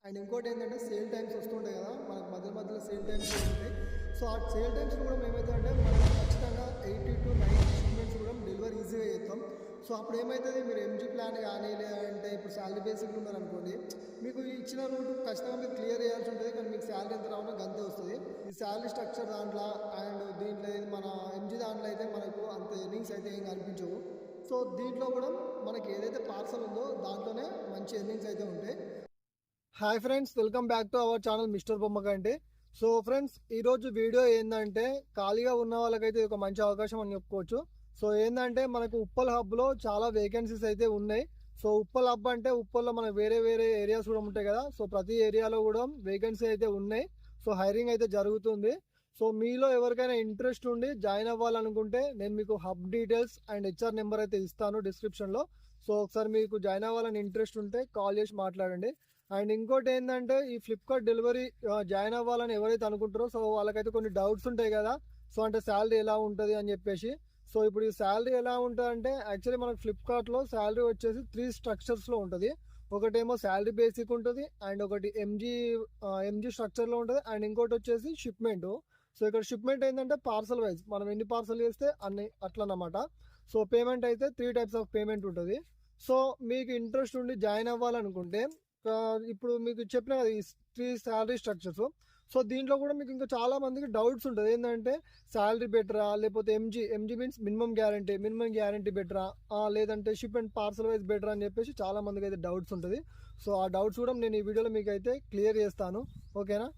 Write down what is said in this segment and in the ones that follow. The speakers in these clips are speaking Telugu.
అండ్ ఇంకోటి ఏంటంటే సేల్ టైమ్స్ వస్తుంటాయి కదా, మనకు మధ్యలో సేల్ టైమ్స్ ఉంటాయి. సో ఆ సేల్ టైమ్స్ కూడా ఏమవుతుందంటే మనం ఖచ్చితంగా 80 to 90 షిప్మెంట్స్ కూడా డెలివరీ ఈజీగా చేస్తాం. సో అప్పుడు ఏమవుతుంది, మీరు ఎంజీ ప్లాన్ కానీ లేదంటే ఇప్పుడు శాలరీ బేసిక్లు ఉన్నారనుకోండి, మీకు ఇచ్చిన రూట్ ఖచ్చితంగా మీరు క్లియర్ చేయాల్సి ఉంటుంది. కానీ మీకు శాలరీ ఎంత రావాలో గంతే వస్తుంది. ఈ శాలరీ స్ట్రక్చర్ దాంట్లో అండ్ దీంట్లో మన ఎంజీ దాంట్లో అయితే మనకు అంత ఎర్నింగ్స్ అయితే ఏం కనిపించవు. సో దీంట్లో కూడా మనకి ఏదైతే పార్సల్ ఉందో దాంట్లోనే మంచి ఎర్నింగ్స్ అయితే ఉంటాయి. Hi friends, welcome back to our channel mister Bommakanti. So friends, ఈరోజు వీడియో ఏంటంటే ఖాళీగా ఉన్న వాళ్ళకైతే ఒక మంచి అవకాశం అని చెప్పుకోవచ్చు. సో ఏంటంటే మనకు ఉప్పల్ హబ్లో చాలా వేకెన్సీస్ అయితే ఉన్నాయి. సో ఉప్పల్ హబ్ అంటే ఉప్పల్లో మనకు వేరే వేరే ఏరియాస్ కూడా ఉంటాయి కదా. సో ప్రతి ఏరియాలో కూడా వేకెన్సీ అయితే ఉన్నాయి. సో హైరింగ్ అయితే జరుగుతుంది. సో మీలో ఎవరికైనా ఇంట్రెస్ట్ ఉండి జాయిన్ అవ్వాలనుకుంటే నేను మీకు hub details and HR number అయితే ఇస్తాను డిస్క్రిప్షన్లో. సో ఒకసారి మీకు జాయిన్ అవ్వాలని ఇంట్రెస్ట్ ఉంటే కాల్ చేసి మాట్లాడండి. అండ్ ఇంకోటి ఏంటంటే ఈ ఫ్లిప్కార్ట్ డెలివరీ జాయిన్ అవ్వాలని ఎవరైతే అనుకుంటారో సో వాళ్ళకైతే కొన్ని డౌట్స్ ఉంటాయి కదా. సో అంటే శాలరీ ఎలా ఉంటుంది అని చెప్పేసి. సో ఇప్పుడు ఈ శాలరీ ఎలా ఉంటుంది అంటే యాక్చువల్లీ మనకు ఫ్లిప్కార్ట్లో శాలరీ వచ్చేసి 3 స్ట్రక్చర్స్లో ఉంటుంది. ఒకటేమో శాలరీ బేసిక్ ఉంటుంది, అండ్ ఒకటి ఎంజీ స్ట్రక్చర్లో ఉంటుంది, అండ్ ఇంకోటి వచ్చేసి షిప్మెంట్. సో ఇక్కడ షిప్మెంట్ ఏంటంటే పార్సల్ వైజ్ మనం ఎన్ని పార్సల్ చేస్తే అన్ని అట్లా అన్నమాట. సో పేమెంట్ అయితే 3 టైప్స్ ఆఫ్ పేమెంట్ ఉంటుంది. సో మీకు ఇంట్రెస్ట్ ఉండి జాయిన్ అవ్వాలనుకుంటే ఇప్పుడు మీకు చెప్పిన కదా ఈ 3 శాలరీ స్ట్రక్చర్స్. సో దీంట్లో కూడా మీకు ఇంకా చాలా మందికి డౌట్స్ ఉంటుంది. ఏంటంటే శాలరీ బెటరా, లేకపోతే ఎంజీ మీన్స్ మినిమం గ్యారంటీ బెటరా, లేదంటే షిప్ అండ్ పార్సల్ వైజ్ బెటరా అని చెప్పేసి చాలా మందికి అయితే డౌట్స్ ఉంటుంది. సో ఆ డౌట్స్ కూడా నేను ఈ వీడియోలో మీకు అయితే క్లియర్ చేస్తాను, ఓకేనా.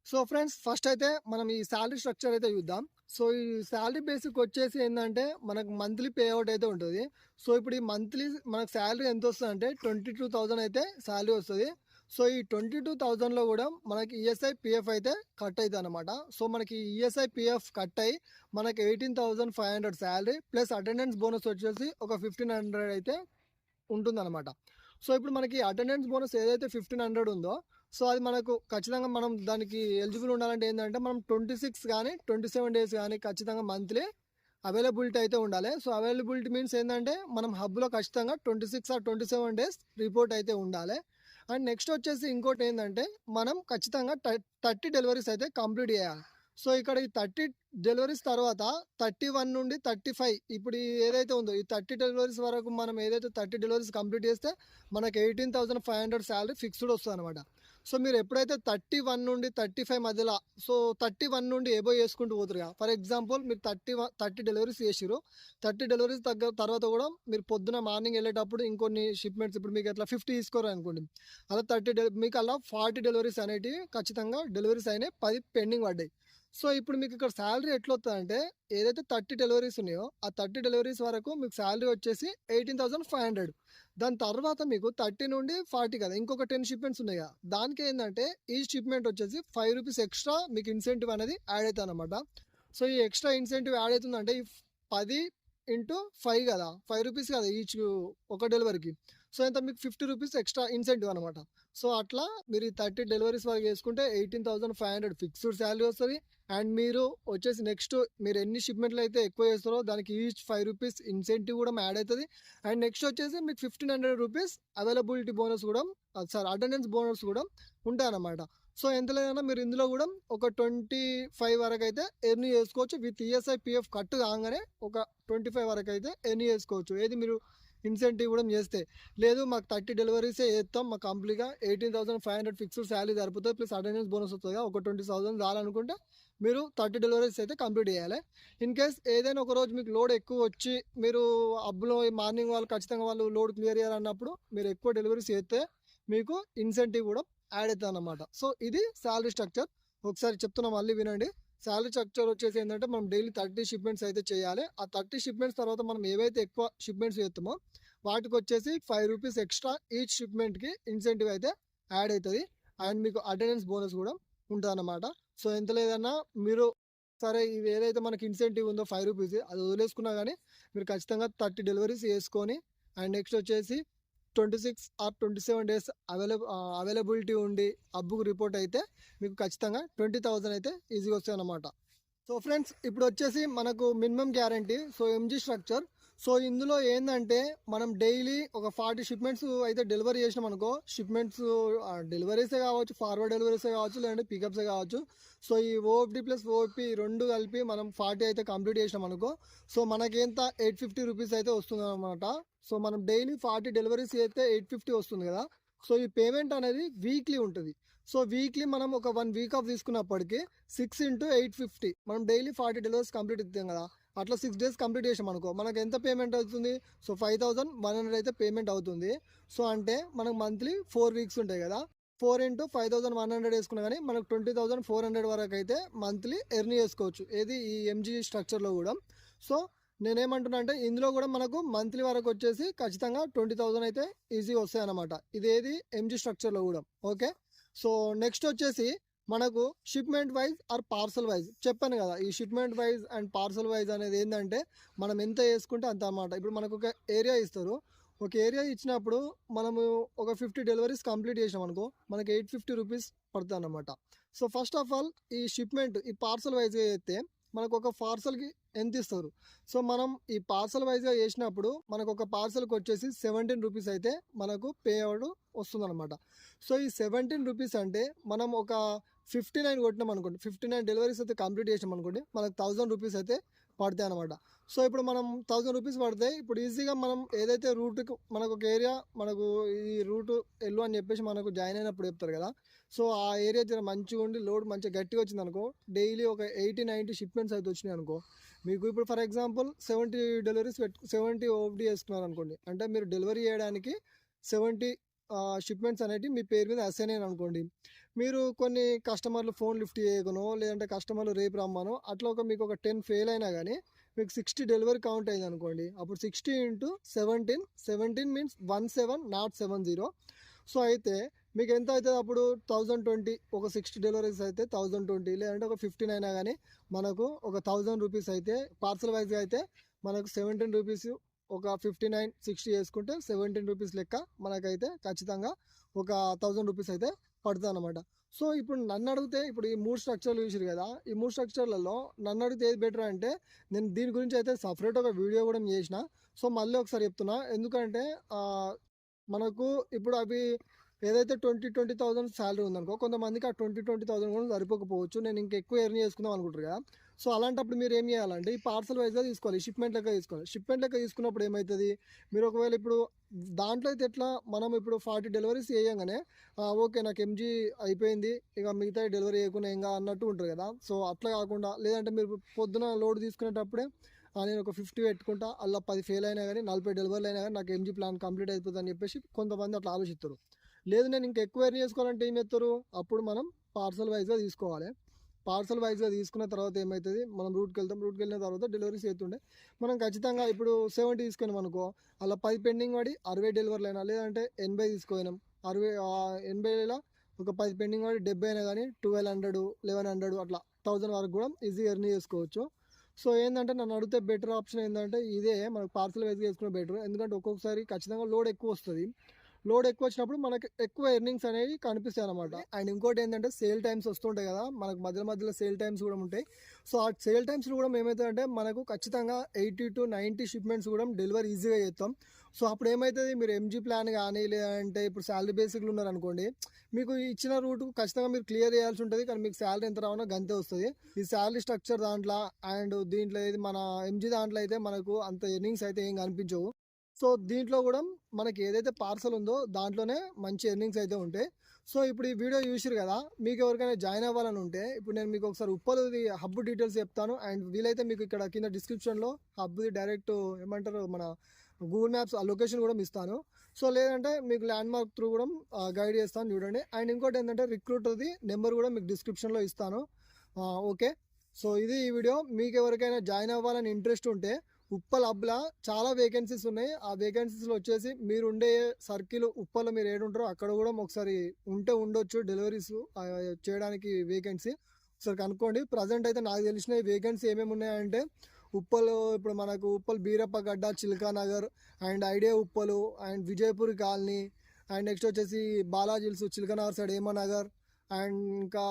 సో ఫ్రెండ్స్, ఫస్ట్ అయితే మనం ఈ శాలరీ స్ట్రక్చర్ అయితే చూద్దాం. సో ఈ శాలరీ బేసిక్ వచ్చేసి ఏంటంటే మనకు మంత్లీ పే అవుట్ అయితే ఉంటుంది. సో ఇప్పుడు ఈ మంత్లీ మనకు శాలరీ ఎంత వస్తుంది అంటే 22,000 అయితే శాలరీ వస్తుంది. సో ఈ 22,000లో కూడా మనకి ఈఎస్ఐ పిఎఫ్ అయితే కట్ అవుతుంది అనమాట. సో మనకి ఈఎస్ఐ పిఎఫ్ కట్ అయ్యి మనకి 18,500 శాలరీ ప్లస్ అటెండెన్స్ బోనస్ వచ్చేసి ఒక 1,500 అయితే ఉంటుందన్నమాట. సో ఇప్పుడు మనకి అటెండెన్స్ బోనస్ ఏదైతే 1,500 ఉందో సో అది మనకు ఖచ్చితంగా మనం దానికి ఎలిజిబుల్ ఉండాలంటే ఏంటంటే మనం 26 కానీ 27 డేస్ కానీ ఖచ్చితంగా మంత్లీ అవైలబిలిటీ అయితే ఉండాలి. సో అవైలబిలిటీ మీన్స్ ఏంటంటే మనం హబ్లో ఖచ్చితంగా 26 or 27 డేస్ రిపోర్ట్ అయితే ఉండాలి. అండ్ నెక్స్ట్ వచ్చేసి ఇంకోటి ఏంటంటే మనం ఖచ్చితంగా 30 డెలివరీస్ అయితే కంప్లీట్ చేయాలి. సో ఇక్కడ ఈ 30 డెలివరీస్ తర్వాత 31 నుండి 35 ఇప్పుడు ఏదైతే ఉందో ఈ 30 డెలివరీస్ వరకు మనం ఏదైతే 30 డెలివరీస్ కంప్లీట్ చేస్తే మనకి 18,500 శాలరీ ఫిక్స్డ్ వస్తుంది అనమాట. సో మీరు ఎప్పుడైతే 31 నుండి 35 మధ్యలో సో 31 నుండి ఏబో చేసుకుంటూ పోతారు. ఫర్ ఎగ్జాంపుల్ మీరు 30 డెలివరీస్ చేసిరు. 30 డెలివరీస్ తర్వాత కూడా మీరు పొద్దున మార్నింగ్ వెళ్ళేటప్పుడు ఇంకొన్ని షిప్మెంట్స్ ఇప్పుడు మీకు ఎట్లా 50 తీసుకోరు అనుకోండి, అలా మీకు అలా 40 డెలివరీస్ అనేటివి ఖచ్చితంగా డెలివరీస్ అయినాయి, 10 పెండింగ్ పడ్డాయి. సో ఇప్పుడు మీకు ఇక్కడ శాలరీ ఎట్లా వస్తుందంటే ఏదైతే 30 డెలివరీస్ ఉన్నాయో ఆ 30 డెలివరీస్ వరకు మీకు శాలరీ వచ్చేసి 18,500. దాని తర్వాత మీకు 30 నుండి 40 కదా ఇంకొక 10 షిప్మెంట్స్ ఉన్నాయి కదా, దానికి ఏంటంటే ఈ షిప్మెంట్ వచ్చేసి 5 రూపీస్ ఎక్స్ట్రా మీకు ఇన్సెంటివ్ అనేది యాడ్ అవుతుంది అనమాట. సో ఈ ఎక్స్ట్రా ఇన్సెంటివ్ యాడ్ అవుతుందంటే ఈ 10 into 5 కదా, 5 రూపీస్ కదా ఈచ్ ఒక డెలివరీకి. సో ఎంత మీకు 50 రూపీస్ ఎక్స్ట్రా ఇన్సెంటివ్ అనమాట. సో అట్లా మీరు ఈ 30 డెలివరీస్ వరకు చేసుకుంటే 18,500 ఫిక్స్డ్ శాలరీ వస్తుంది. అండ్ మీరు వచ్చేసి నెక్స్ట్ మీరు ఎన్ని షిప్మెంట్లు అయితే ఎక్కువ చేస్తారో దానికి ఈచ్ 5 రూపీస్ ఇన్సెంటివ్ కూడా యాడ్ అవుతుంది. అండ్ నెక్స్ట్ వచ్చేసి మీకు 1,500 రూపీస్ అవైలబిలిటీ బోనస్ కూడా అటెండెన్స్ బోనస్ కూడా ఉంటాయి అన్నమాట. సో ఎంత లేదన్నా మీరు ఇందులో కూడా ఒక 25 వరకు అయితే ఎర్న్ చేసుకోవచ్చు. విత్ ఈఎస్ఐ పిఎఫ్ కట్ కాగానే ఒక 25 వరకు అయితే ఎర్న్ చేసుకోవచ్చు. ఏది మీరు ఇన్సెంటివ్ కూడా చేస్తే. లేదు మాకు 30 డెలివరీసే చేస్తాం, మా కంప్లీట్గా 18,500 ఫిక్స్డ్ శాలరీ సరిపోతుంది ప్లస్ అటెండెన్స్ బోనస్ వస్తుంది ఒక 20,000 చాలనుకుంటే మీరు 30 డెలివరీస్ అయితే కంప్లీట్ చేయాలి. ఇన్ కేస్ ఏదైనా ఒక రోజు మీకు లోడ్ ఎక్కువ వచ్చి మీరు అబ్బులో మార్నింగ్ వాళ్ళు ఖచ్చితంగా వాళ్ళు లోడ్ క్లియర్ చేయాలన్నప్పుడు మీరు ఎక్కువ డెలివరీస్ చేస్తే మీకు ఇన్సెంటివ్ కూడా యాడ్ అవుతుంది అన్నమాట. సో ఇది శాలరీ స్ట్రక్చర్. ఒకసారి చెప్తున్నా మళ్ళీ వినండి. శాలరీ స్ట్రక్చర్ వచ్చేసి ఏంటంటే మనం డైలీ 30 షిప్మెంట్స్ అయితే చేయాలి. ఆ 30 షిప్మెంట్స్ తర్వాత మనం ఏవైతే ఎక్కువ షిప్మెంట్స్ చేస్తామో వాటికి వచ్చేసి 5 రూపీస్ ఎక్స్ట్రా ఈచ్ షిప్మెంట్కి ఇన్సెంటివ్ అయితే యాడ్ అవుతుంది. అండ్ మీకు అటెండెన్స్ బోనస్ కూడా ఉంటుంది అన్నమాట. సో ఎంత లేదన్నా మీరు సరే ఇది ఏదైతే మనకి ఇన్సెంటివ్ ఉందో 5 రూపీస్ అది వదిలేసుకున్నా కానీ మీరు ఖచ్చితంగా 30 డెలివరీస్ చేసుకొని అండ్ నెక్స్ట్ వచ్చేసి 26 or 27 డేస్ అవైలబిలిటీ ఉండి అబ్బుకు రిపోర్ట్ అయితే మీకు ఖచ్చితంగా 20,000 అయితే ఈజీగా వస్తాయి అన్నమాట. సో ఫ్రెండ్స్, ఇప్పుడు వచ్చేసి మనకు minimum guarantee so MG structure. So ఇందులో ఏంటంటే మనం డైలీ ఒక 40 షిప్మెంట్స్ అయితే డెలివరీ చేసినాం అనుకో, షిప్మెంట్స్ డెలివరీసే కావచ్చు, ఫార్వర్డ్ డెలివరీసే కావచ్చు, లేదంటే పికప్సే కావచ్చు. సో ఈ ఓఎఫ్డి ప్లస్ ఓఎఫ్పి రెండు కలిపి మనం 40 అయితే కంప్లీట్ చేసినాం అనుకో, సో మనకేంత 850 రూపీస్ అయితే వస్తుంది అనమాట. సో మనం డైలీ 40 డెలివరీస్ అయితే 850 వస్తుంది కదా. సో ఈ పేమెంట్ అనేది వీక్లీ ఉంటుంది. సో వీక్లీ మనం ఒక 1 వీక్ ఆఫ్ తీసుకున్నప్పటికీ 6 ఇంటూ 850 మనం డైలీ 40 డెలివరీస్ కంప్లీట్ ఇస్తాం కదా. అట్లా 6 డేస్ కంప్లీట్ చేసాం అనుకో, మనకు ఎంత పేమెంట్ అవుతుంది? సో 5100 అయితే పేమెంట్ అవుతుంది. సో అంటే మనకు మంత్లీ 4 వీక్స్ ఉంటాయి కదా. 4 ఇంటూ 5100 వేసుకున్నా కానీ మనకు 20,400 వరకు అయితే మంత్లీ ఎర్న్ చేసుకోవచ్చు, ఏది ఈ ఎంజీ స్ట్రక్చర్లో కూడా. సో నేనేమంటున్నా అంటే ఇందులో కూడా మనకు మంత్లీ వరకు వచ్చేసి ఖచ్చితంగా 20,000 అయితే ఈజీ వస్తాయి అన్నమాట, ఇదేది ఎంజీ స్ట్రక్చర్లో కూడా. ఓకే, సో నెక్స్ట్ వచ్చేసి మనకు shipment wise or parcel wise చెప్పాను కదా. ఈ shipment wise and parcel wise అనేది ఏంటంటే మనం ఎంత వేసుకుంటే అంత అన్నమాట. ఇప్పుడు మనకు ఒక ఏరియా ఇస్తారు, ఒక ఏరియా ఇచ్చినప్పుడు మనము ఒక 50 డెలివరీస్ కంప్లీట్ చేసాం అనుకో, మనకి 850 రూపీస్ పడుతుంది అన్నమాట. సో ఫస్ట్ ఆఫ్ ఆల్ ఈ షిప్మెంట్ ఈ పార్సల్ వైజ్గా చేస్తే మనకు ఒక పార్సల్కి ఎంత ఇస్తారు? సో మనం ఈ పార్సల్ వైజ్గా చేసినప్పుడు మనకు ఒక పార్సల్కి వచ్చేసి 17 రూపీస్ అయితే మనకు పే అవడం వస్తుంది అనమాట. సో ఈ 17 రూపీస్ అంటే మనం ఒక 59 కొట్టినాం అనుకోండి, 59 డెలివరీస్ అయితే కంప్లీట్ చేసాం అనుకోండి, మనకు 1000 రూపీస్ అయితే పడతాయి అనమాట. సో ఇప్పుడు మనం 1000 రూపీస్ పడతాయి. ఇప్పుడు ఈజీగా మనం ఏదైతే రూట్కి మనకు ఒక ఏరియా మనకు ఈ రూట్ వెళ్ళు అని చెప్పేసి మనకు జాయిన్ అయినప్పుడు చెప్తారు కదా. సో ఆ ఏరియా జర మంచిగా ఉండి లోడ్ మంచిగా గట్టిగా వచ్చింది అనుకో, డైలీ ఒక 80-90 షిప్మెంట్స్ అయితే వచ్చినాయి అనుకో, మీకు ఇప్పుడు ఫర్ ఎగ్జాంపుల్ 70 డెలివరీస్ 70 ఓఎఫ్డి వేసుకున్నారు అనుకోండి, అంటే మీరు డెలివరీ చేయడానికి 70 షిప్మెంట్స్ అనేవి మీ పేరు మీద అసైన్ అయిన అనుకోండి. మీరు కొన్ని కస్టమర్లు ఫోన్ లిఫ్ట్ చేయకనో, లేదంటే కస్టమర్లు రేపు రమ్మనో, అట్లా మీకు ఒక 10 ఫెయిల్ అయినా కానీ మీకు 60 డెలివరీ కౌంట్ అయింది అనుకోండి, అప్పుడు 60 ఇంటూ 17 మీన్స్ 17 సో అయితే మీకు ఎంత అవుతుంది అప్పుడు? 1020. ఒక 60 డెలివరీస్ అయితే 1020, లేదంటే ఒక 15 అయినా కానీ మనకు ఒక 1000 రూపీస్ అయితే పార్సల్ వైజ్గా అయితే మనకు 17 రూపీస్ ఒక 59 60 వేసుకుంటే 17 రూపీస్ లెక్క మనకైతే ఖచ్చితంగా ఒక 1000 రూపీస్ అయితే పడుతుంది అనమాట. సో ఇప్పుడు నన్ను అడిగితే ఇప్పుడు ఈ 3 స్ట్రక్చర్లు చూసారు కదా, ఈ 3 స్ట్రక్చర్లలో నన్ను అడిగితే ఏది బెటర్ అంటే నేను దీని గురించి అయితే సపరేట్ ఒక వీడియో కూడా చేసిన. సో మళ్ళీ ఒకసారి చెప్తున్నా, ఎందుకంటే మనకు ఇప్పుడు అవి ఏదైతే 20,000 శాలరీ ఉందనుకో, కొంతమందికి ఆ 20,000 కూడా సరిపోకపోవచ్చు, నేను ఇంకా ఎక్కువ ఎర్న్ చేసుకుందాం అనుకుంటారు కదా. సో అలాంటప్పుడు మీరు ఏం చేయాలంటే ఈ పార్సల్ వైజ్గా తీసుకోవాలి, షిప్మెంట్ లెక్క తీసుకోవాలి. షిప్మెంట్ లెక్క తీసుకున్నప్పుడు ఏమవుతుంది, మీరు ఒకవేళ ఇప్పుడు దాంట్లో అయితే ఎట్లా మనం ఇప్పుడు 40 డెలివరీస్ చేయగానే ఓకే నాకు ఎంజీ అయిపోయింది ఇక మిగతా డెలివరీ చేయకుండా ఇంకా అన్నట్టు ఉంటుంది కదా. సో అట్లా కాకుండా, లేదంటే మీరు పొద్దున లోడ్ తీసుకునేటప్పుడే నేను ఒక 50 పెట్టుకుంటా, అలా 10 ఫెయిల్ అయినా కానీ 40 డెలివరీలు అయినా కానీ నాకు ఎంజీ ప్లాన్ కంప్లీట్ అయిపోతుంది అని చెప్పేసి కొంతమంది అట్లా ఆలోచిస్తారు. లేదు నేను ఇంకా ఎక్కువ ఎర్న్ చేసుకోవాలంటే ఏం చేస్తారు, అప్పుడు మనం పార్సల్ వైజ్గా తీసుకోవాలి. పార్సల్ వైజ్గా తీసుకున్న తర్వాత ఏమవుతుంది, మనం రూట్కి వెళ్తాం, రూట్కి వెళ్ళిన తర్వాత డెలివరీస్ అవుతుండే మనం ఖచ్చితంగా ఇప్పుడు 70 తీసుకున్నాం అనుకో, అలా 10 పెండింగ్ పడి 60 డెలివరీలు అయినా, లేదంటే 80 తీసుకున్నాం 80లో ఒక 10 పెండింగ్ పడి 70 అయినా కానీ 1200 1100 అట్లా 1000 వరకు కూడా ఈజీగా ఎర్న్ చేసుకోవచ్చు. సో ఏంటంటే నన్ను అడిగితే బెటర్ ఆప్షన్ ఏంటంటే ఇదే, మనకు పార్సల్ వైజ్గా వేసుకునే బెటర్. ఎందుకంటే ఒక్కొక్కసారి ఖచ్చితంగా లోడ్ ఎక్కువ వస్తుంది, లోడ్ ఎక్కువ వచ్చినప్పుడు మనకి ఎక్కువ ఎర్నింగ్స్ అనేవి కనిపిస్తాయి అనమాట. అండ్ ఇంకోటి ఏంటంటే సేల్ టైమ్స్ వస్తుంటాయి కదా, మనకు మధ్యలో సేల్ టైమ్స్ కూడా ఉంటాయి. సో ఆ సేల్ టైమ్స్ కూడా ఏమవుతుందంటే మనకు ఖచ్చితంగా 80-90 షిప్మెంట్స్ కూడా డెలివరీ ఈజీగా చేస్తాం. సో అప్పుడు ఏమవుతుంది, మీరు ఎంజీ ప్లాన్ కానీ లేదంటే ఇప్పుడు శాలరీ బేసిక్లు ఉన్నారనుకోండి, మీకు ఇచ్చిన రూట్ ఖచ్చితంగా మీరు క్లియర్ చేయాల్సి ఉంటుంది, కానీ మీకు శాలరీ ఎంత రావనో గంతే వస్తుంది. ఈ శాలరీ స్ట్రక్చర్ దాంట్లో అండ్ దీంట్లో ఏది మన ఎంజీ దాంట్లో అయితే మనకు అంత ఎర్నింగ్స్ అయితే ఏం కనిపించవు. సో దీంట్లో కూడా మనకి ఏదైతే పార్సల్ ఉందో దాంట్లోనే మంచి ఎర్నింగ్స్ అయితే ఉంటాయి. సో ఇప్పుడు ఈ వీడియో చూసిరు కదా, మీకు ఎవరికైనా జాయిన్ అవ్వాలని ఉంటే ఇప్పుడు నేను మీకు ఒకసారి ఉప్పల్ది హబ్ డీటెయిల్స్ చెప్తాను. అండ్ వీలైతే మీకు ఇక్కడ కింద డిస్క్రిప్షన్లో హబ్ది డైరెక్ట్ ఏమంటారు మన గూగుల్ మ్యాప్స్ ఆ లొకేషన్ కూడా ఇస్తాను. సో లేదంటే మీకు ల్యాండ్ మార్క్ త్రూ కూడా గైడ్ చేస్తాను చూడండి. అండ్ ఇంకోటి ఏంటంటే రిక్రూటర్ది నెంబర్ కూడా మీకు డిస్క్రిప్షన్లో ఇస్తాను. ఓకే, సో ఇది ఈ వీడియో. మీకు ఎవరికైనా జాయిన్ అవ్వాలని ఇంట్రెస్ట్ ఉంటే ఉప్పల్ హబ్లా చాలా వేకెన్సీస్ ఉన్నాయి. ఆ వేకెన్సీస్లో వచ్చేసి మీరు ఉండే సర్కిల్ ఉప్పల్లో మీరు ఏడుంటారో అక్కడ కూడా ఒకసారి ఉండొచ్చు డెలివరీస్ చేయడానికి వేకెన్సీ. ఒకసారి కనుక్కోండి. ప్రజెంట్ అయితే నాకు తెలిసిన వేకెన్సీ ఏమేమి ఉన్నాయంటే ఉప్పల్, ఇప్పుడు మనకు Uppal Beerappagadda, Chilkanagar and IDA Uppal and Vijayapur colony and next వచ్చేసి బాలాజిల్స్ చిల్కానగర్ సైడ్ ఏమనగర్ అండ్ ఇంకా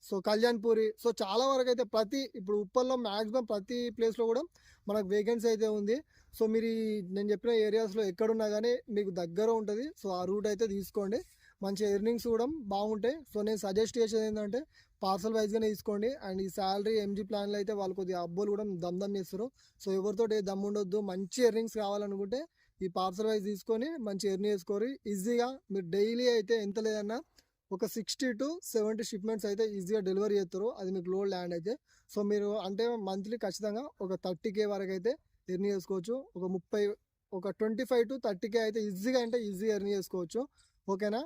సో కళ్యాణ్పూరి, సో చాలా వరకు అయితే ఇప్పుడు ఉప్పల్లో మ్యాక్సిమం ప్రతి ప్లేస్లో కూడా మనకు వేకెన్సీ అయితే ఉంది. సో మీరు నేను చెప్పిన ఏరియాస్లో ఎక్కడున్నా కానీ మీకు దగ్గర ఉంటుంది. సో ఆ రూట్ అయితే తీసుకోండి, మంచి ఎర్నింగ్స్ కూడా బాగుంటాయి. సో నేను సజెస్ట్ చేసేది ఏంటంటే పార్సల్ వైజ్గానే తీసుకోండి. అండ్ ఈ శాలరీ ఎంజీ ప్లాన్లో అయితే వాళ్ళు కొద్దిగా అబ్బోలు కూడా దమ్ చేస్తారు. సో ఎవరితో దమ్ ఉండొద్దు, మంచి ఎర్నింగ్స్ కావాలనుకుంటే ఈ పార్సల్ వైజ్ తీసుకొని మంచి ఎర్న్ చేసుకోరు ఈజీగా. మీరు డైలీ అయితే ఎంత లేదన్నా ఒక 60 to 70 షిప్మెంట్స్ అయితే ఈజీగా డెలివరీ చేస్తారు, అది మీకు లోడ్ ల్యాండ్ అయితే. సో మీరు అంటే మంత్లీ ఖచ్చితంగా ఒక 30K వరకు అయితే ఎర్న్ చేసుకోవచ్చు. ఒక 25 to 30K అయితే ఈజీగా అంటే ఈజీగా ఎర్న్ చేసుకోవచ్చు. ఓకేనా?